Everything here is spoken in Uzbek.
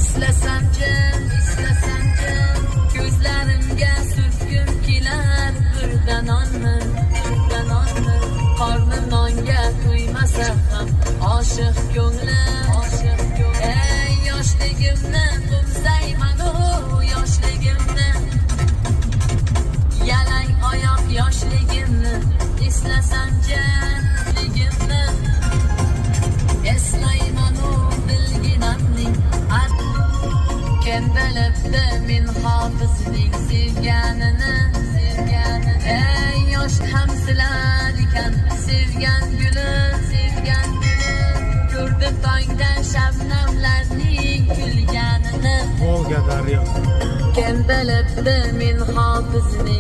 Eslasam jim ko'zlarimga surtgim kelar birdan onmi qornim nonga to'ymasa ham oshiq ko'nglim ey yoshligimni qo'msayman yoshligimni yalang oyoq yoshligimni eslasam janligimni eslayman bilginamning kim bilibdi men hofizning sevganini ey yosh ham silar ekan sevgan gulim ko'rdim tongda shabnamlarning kulganini Volga daryo kim bilibdi men hofizning